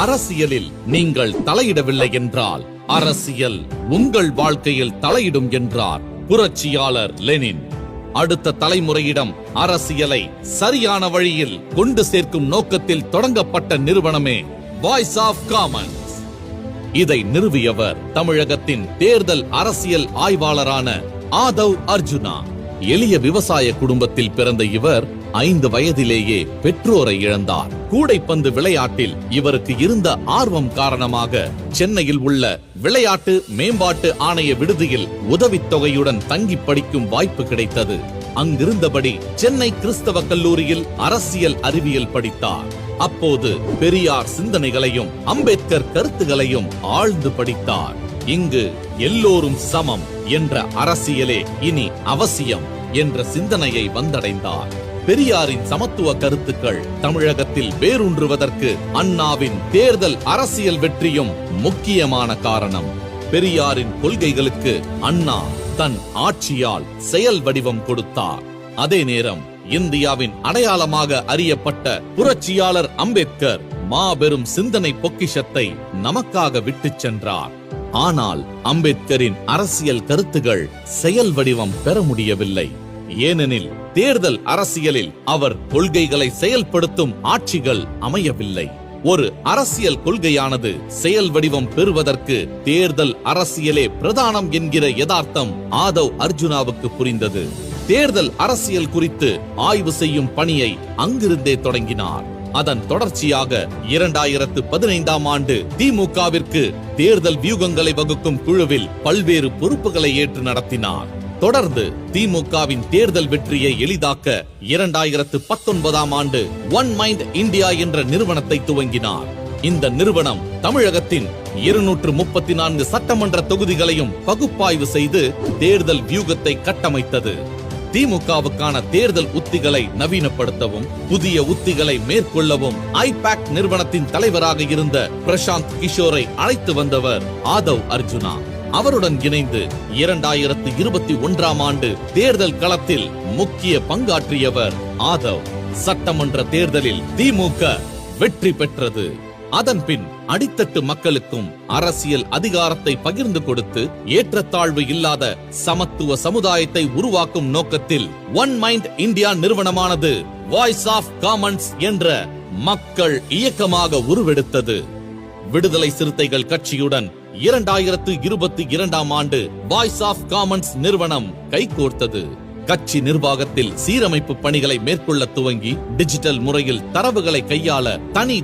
அரசியலில் நீங்கள் தலையிடவில்லை என்றால் அரசியல் உங்கள் வாழ்க்கையில் தலையிடும் என்றார் புரட்சியாளர் லெனின். அடுத்த தலைமுறையிடம் அரசியலை சரியான வழியில் கொண்டு சேர்க்கும் நோக்கத்தில் தொடங்கப்பட்ட நிறுவனமே வாய்ஸ் ஆஃப் காமன்ஸ். இதை நிறுவியவர் தமிழகத்தின் தேர்தல் அரசியல் ஆய்வாளரான ஆதவ் அர்ஜுனா. எளிய விவசாய குடும்பத்தில் பிறந்த இவர் 5 வயதிலேயே பெற்றோரை இழந்தார். கூடைப்பந்து விளையாட்டில் இவருக்கு இருந்த ஆர்வம் காரணமாக சென்னையில் உள்ள விளையாட்டு மேம்பாட்டு ஆணைய விடுதியில் உதவித்தொகையுடன் தங்கி படிக்கும் வாய்ப்பு கிடைத்தது. அங்கிருந்தபடி சென்னை கிறிஸ்தவ கல்லூரியில் அரசியல் அறிவியல் படித்தார். அப்போது பெரியார் சிந்தனைகளையும் அம்பேத்கர் கருத்துகளையும் ஆழ்ந்து படித்தார். இங்கு எல்லோரும் சமம் என்ற அரசியலே இனி அவசியம் என்ற சிந்தனையை வந்தடைந்தார். பெரியாரின் சமத்துவ கருத்துக்கள் தமிழகத்தில் வேரூன்றுவதற்கு அண்ணாவின் தேர்தல் அரசியல் வெற்றியும் முக்கியமான காரணம். பெரியாரின் கொள்கைகளுக்கு அண்ணா தன் ஆட்சியால் செயல் வடிவம் கொடுத்தார். அதே நேரம் இந்தியாவின் அடையாளமாக அறியப்பட்ட புரட்சியாளர் அம்பேத்கர் மாபெரும் சிந்தனை பொக்கிஷத்தை நமக்காக விட்டுச் சென்றார். ஆனால் அம்பேத்கரின் அரசியல் கருத்துகள் செயல் வடிவம் பெற முடியவில்லை. ஏனெனில் தேர்தல் அரசியலில் அவர் கொள்கைகளை செயல்படுத்தும் ஆட்சிகள் அமையவில்லை. ஒரு அரசியல் கொள்கையானது செயல் வடிவம் பெறுவதற்கு தேர்தல் அரசியலே பிரதானம் என்கிற யதார்த்தம் ஆதவ் அர்ஜுனாவுக்கு புரிந்தது. தேர்தல் அரசியல் குறித்து ஆய்வு செய்யும் பணியை அங்கிருந்தே தொடங்கினார். அதன் தொடர்ச்சியாக 2015ஆம் ஆண்டு திமுகவிற்கு தேர்தல் வியூகங்களை வகுக்கும் குழுவில் பல்வேறு பொறுப்புகளை ஏற்று நடத்தினார். தொடர்ந்து திமுகவின் தேர்தல் வெற்றியை எளிதாக்க 2019ஆம் ஆண்டு ஒன் மைண்ட் இந்தியா என்ற நிறுவனத்தை துவங்கினார். இந்த நிறுவனம் தமிழகத்தின் 234 சட்டமன்ற தொகுதிகளையும் பகுப்பாய்வு செய்து தேர்தல் வியூகத்தை கட்டமைத்தது. திமுகவுக்கான தேர்தல் உத்திகளை நவீனப்படுத்தவும் புதிய உத்திகளை மேற்கொள்ளவும் ஐபாக் நிறுவனத்தின் தலைவராக இருந்த பிரசாந்த் கிஷோரை அழைத்து வந்தவர் ஆதவ் அர்ஜுனா. அவருடன் இணைந்து 2021ஆம் ஆண்டு தேர்தல் களத்தில் முக்கிய பங்காற்றியவர் ஆதவ். சட்டமன்ற தேர்தலில் திமுக வெற்றி பெற்றது. அதன்பின் அடித்தட்டு மக்களுக்கும் அரசியல் அதிகாரத்தை பகிர்ந்து கொடுத்து ஏற்றத்தாழ்வு இல்லாத சமத்துவ சமுதாயத்தை உருவாக்கும் நோக்கத்தில் ஒன் மைண்ட் இந்தியா நிறுவனமானது வாய்ஸ் ஆஃப் காமன்ஸ் என்ற மக்கள் இயக்கமாக உருவெடுத்தது. விடுதலை சிறுத்தைகள் கட்சியுடன் 2022ஆம் ஆண்டு வாய்ஸ் ஆஃப் காமன்ஸ் நிறுவனம் கைகோர்த்தது. கட்சி நிர்வாகத்தில் சீரமைப்பு பணிகளை மேற்கொள்ள துவங்கி டிஜிட்டல் முறையில் தரவுகளை கையாள தனி